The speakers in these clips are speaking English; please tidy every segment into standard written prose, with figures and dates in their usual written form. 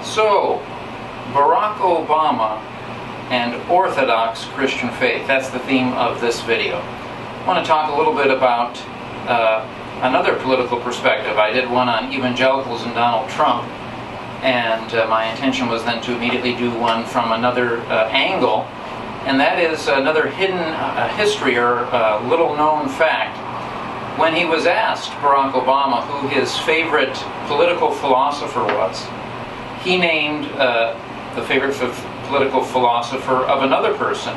So, Barack Obama and Orthodox Christian faith. That's the theme of this video. I want to talk a little bit about another political perspective. I did one on evangelicals and Donald Trump, and my intention was then to immediately do one from another angle, and that is another hidden history or little-known fact. When he was asked, Barack Obama, who his favorite political philosopher was, he named the favorite political philosopher of another person,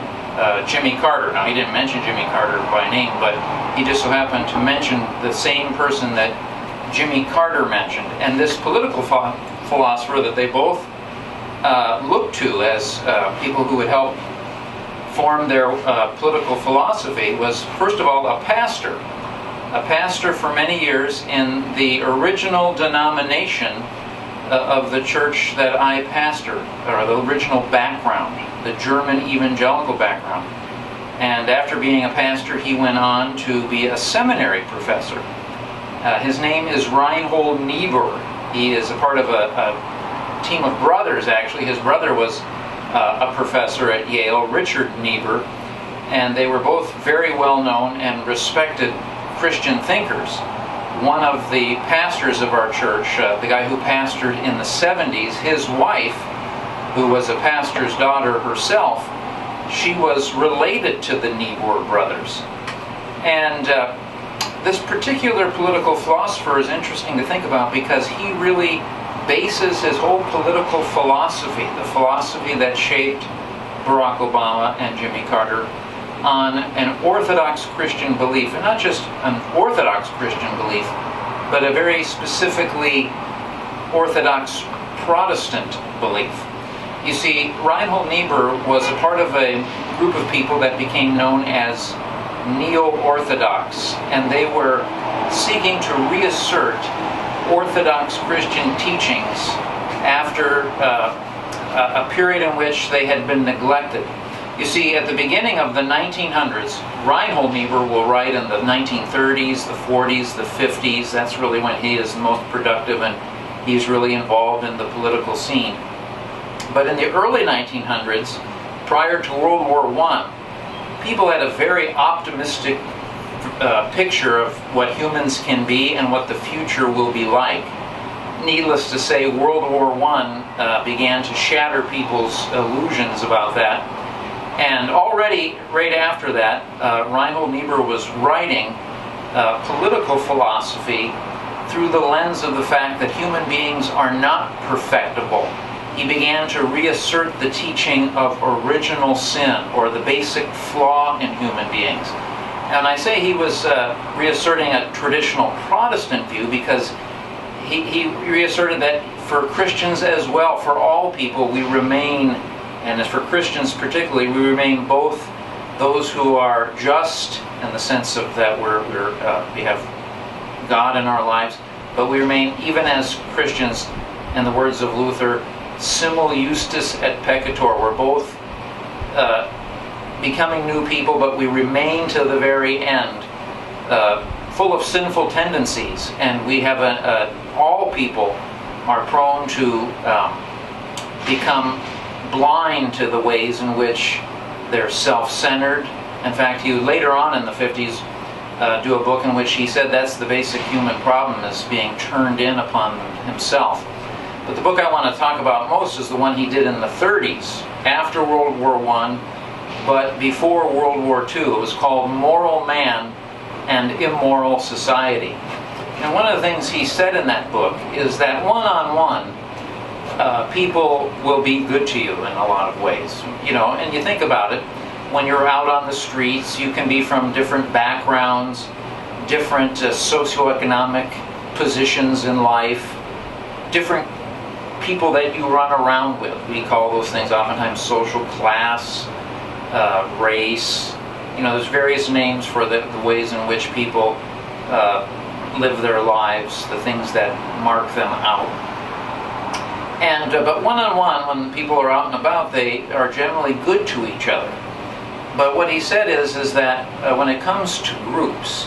Jimmy Carter. Now, he didn't mention Jimmy Carter by name, but he just so happened to mention the same person that Jimmy Carter mentioned. And this political philosopher that they both looked to as people who would help form their political philosophy was, first of all, a pastor. A pastor for many years in the original denomination of the church that I pastor, or the original background, the German evangelical background. And after being a pastor, he went on to be a seminary professor. His name is Reinhold Niebuhr. He is a part of a team of brothers, actually. His brother was a professor at Yale, Richard Niebuhr, and they were both very well known and respected Christian thinkers. One of the pastors of our church, the guy who pastored in the 70s, his wife, who was a pastor's daughter herself, she was related to the Niebuhr brothers. And this particular political philosopher is interesting to think about because he really bases his whole political philosophy, the philosophy that shaped Barack Obama and Jimmy Carter, on an Orthodox Christian belief, and not just an Orthodox Christian belief, but a very specifically Orthodox Protestant belief. You see, Reinhold Niebuhr was a part of a group of people that became known as Neo-Orthodox, and they were seeking to reassert Orthodox Christian teachings after a period in which they had been neglected. You see, at the beginning of the 1900s, Reinhold Niebuhr will write in the 1930s, the 40s, the 50s. That's really when he is the most productive and he's really involved in the political scene. But in the early 1900s, prior to World War I, people had a very optimistic picture of what humans can be and what the future will be like. Needless to say, World War I began to shatter people's illusions about that. And already, right after that, Reinhold Niebuhr was writing political philosophy through the lens of the fact that human beings are not perfectible. He began to reassert the teaching of original sin, or the basic flaw in human beings. And I say he was reasserting a traditional Protestant view because he reasserted that for Christians as well, for all people, we remain, and as for Christians particularly, we remain both those who are just in the sense of that we have God in our lives, but we remain, even as Christians, in the words of Luther, simul justus et peccator. We're both becoming new people, but we remain to the very end full of sinful tendencies, and we have all people are prone to become blind to the ways in which they're self-centered. In fact, he would later on in the 50s do a book in which he said that's the basic human problem, is being turned in upon himself. But the book I want to talk about most is the one he did in the 30s, after World War I, but before World War II. It was called Moral Man and Immoral Society. And one of the things he said in that book is that one-on-one, people will be good to you in a lot of ways. You know, and you think about it, when you're out on the streets, you can be from different backgrounds, different socioeconomic positions in life, different people that you run around with. We call those things oftentimes social class, race. You know, there's various names for the ways in which people live their lives, the things that mark them out. And but one-on-one, when people are out and about, they are generally good to each other. But what he said is that when it comes to groups,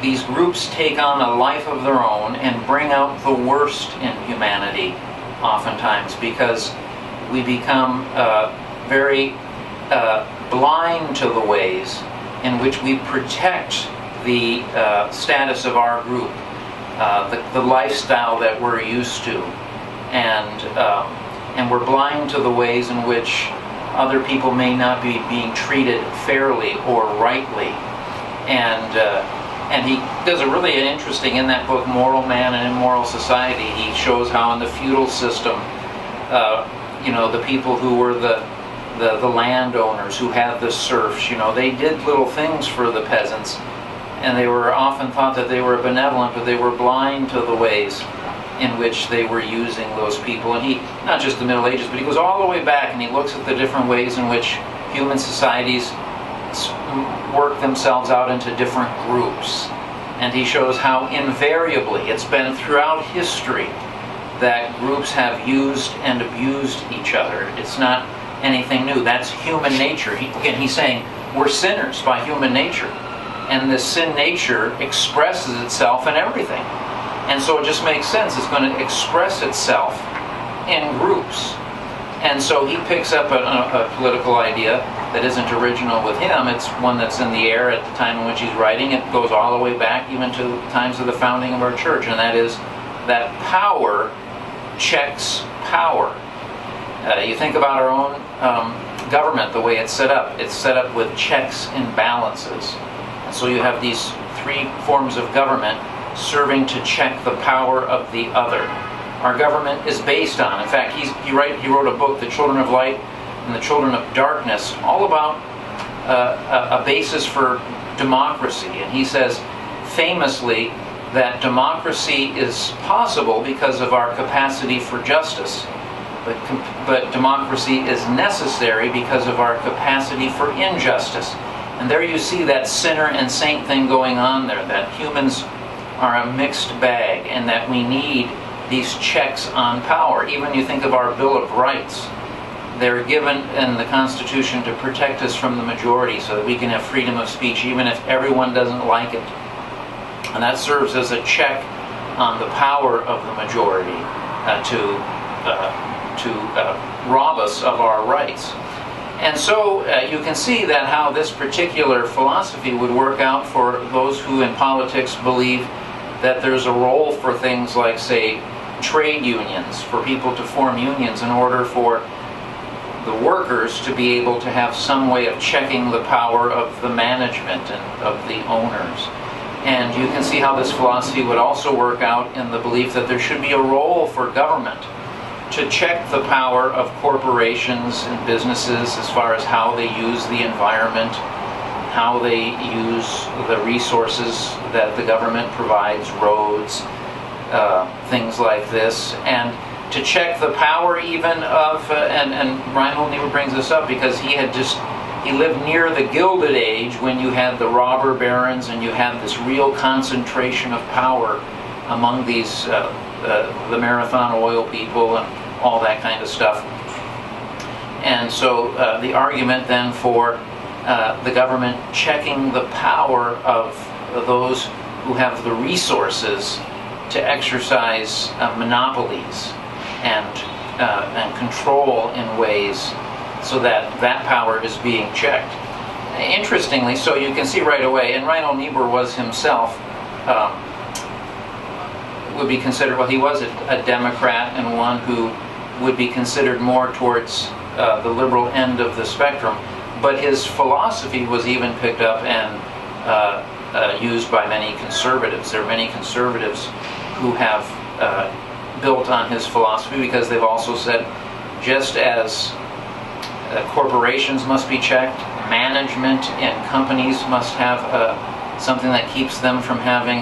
these groups take on a life of their own and bring out the worst in humanity oftentimes, because we become very blind to the ways in which we protect the status of our group, the lifestyle that we're used to, and we're blind to the ways in which other people may not be being treated fairly or rightly. And he does a really interesting, in that book, Moral Man and Immoral Society, he shows how in the feudal system, the people who were the landowners, who had the serfs, they did little things for the peasants, and they were often thought that they were benevolent, but they were blind to the ways in which they were using those people. And he, not just the Middle Ages, but he goes all the way back and he looks at the different ways in which human societies work themselves out into different groups. And he shows how invariably it's been throughout history that groups have used and abused each other. It's not anything new. That's human nature. He's saying we're sinners by human nature. And this sin nature expresses itself in everything. And so it just makes sense. It's going to express itself in groups. And so he picks up a political idea that isn't original with him. It's one that's in the air at the time in which he's writing. It goes all the way back even to the times of the founding of our church. And that is that power checks power. You think about our own government, the way it's set up. It's set up with checks and balances. And so you have these three forms of government serving to check the power of the other. Our government is based on, in fact, he wrote a book, The Children of Light and the Children of Darkness, all about a basis for democracy. And he says famously that democracy is possible because of our capacity for justice, but democracy is necessary because of our capacity for injustice. And there you see that sinner and saint thing going on there, that humans are a mixed bag and that we need these checks on power. Even you think of our Bill of Rights. They're given in the Constitution to protect us from the majority so that we can have freedom of speech even if everyone doesn't like it. And that serves as a check on the power of the majority to rob us of our rights. And so you can see that how this particular philosophy would work out for those who in politics believe that there's a role for things like, say, trade unions, for people to form unions in order for the workers to be able to have some way of checking the power of the management and of the owners. And you can see how this philosophy would also work out in the belief that there should be a role for government to check the power of corporations and businesses as far as how they use the environment, how they use the resources that the government provides, roads, things like this, and to check the power even of, and Reinhold Niebuhr brings this up because he lived near the Gilded Age when you had the robber barons and you had this real concentration of power among these the Marathon oil people and all that kind of stuff. And so the argument then for the government checking the power of those who have the resources to exercise monopolies and control in ways so that that power is being checked. Interestingly, so you can see right away, and Reinhold Niebuhr was himself, would be considered, well, he was a Democrat and one who would be considered more towards the liberal end of the spectrum, but his philosophy was even picked up and used by many conservatives. There are many conservatives who have built on his philosophy because they've also said just as corporations must be checked, management and companies must have something that keeps them from having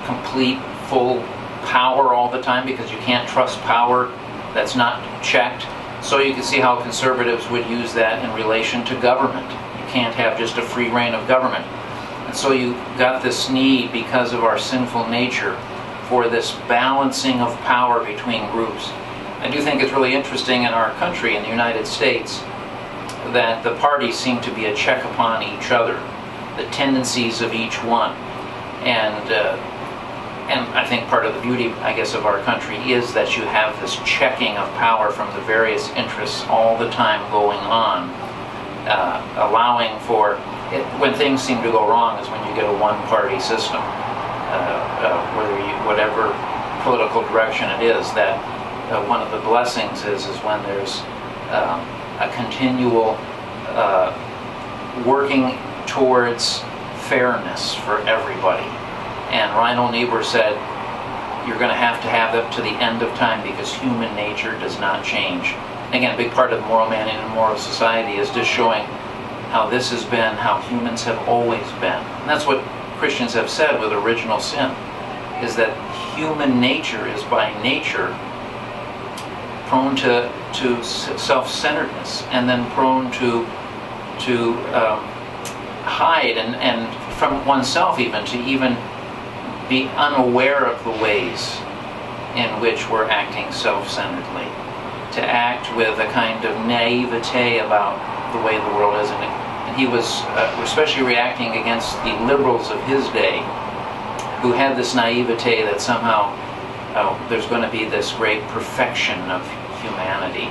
complete, full power all the time because you can't trust power that's not checked. So you can see how conservatives would use that in relation to government. You can't have just a free reign of government. And so you got this need because of our sinful nature for this balancing of power between groups. I do think it's really interesting in our country, in the United States, that the parties seem to be a check upon each other, the tendencies of each one. and I think part of the beauty, I guess, of our country is that you have this checking of power from the various interests all the time going on, allowing for it, when things seem to go wrong is when you get a one-party system, whatever political direction it is. That one of the blessings is when there's a continual working towards fairness for everybody. And Reinhold Niebuhr said, you're going to have that to the end of time because human nature does not change. Again, a big part of Moral Man and Moral Society is just showing how this has been, how humans have always been. And that's what Christians have said with original sin, is that human nature is by nature prone to self-centeredness, and then prone to hide and from oneself even, to even be unaware of the ways in which we're acting self-centeredly, to act with a kind of naivete about the way the world is. And he was especially reacting against the liberals of his day, who had this naivete that somehow there's going to be this great perfection of humanity.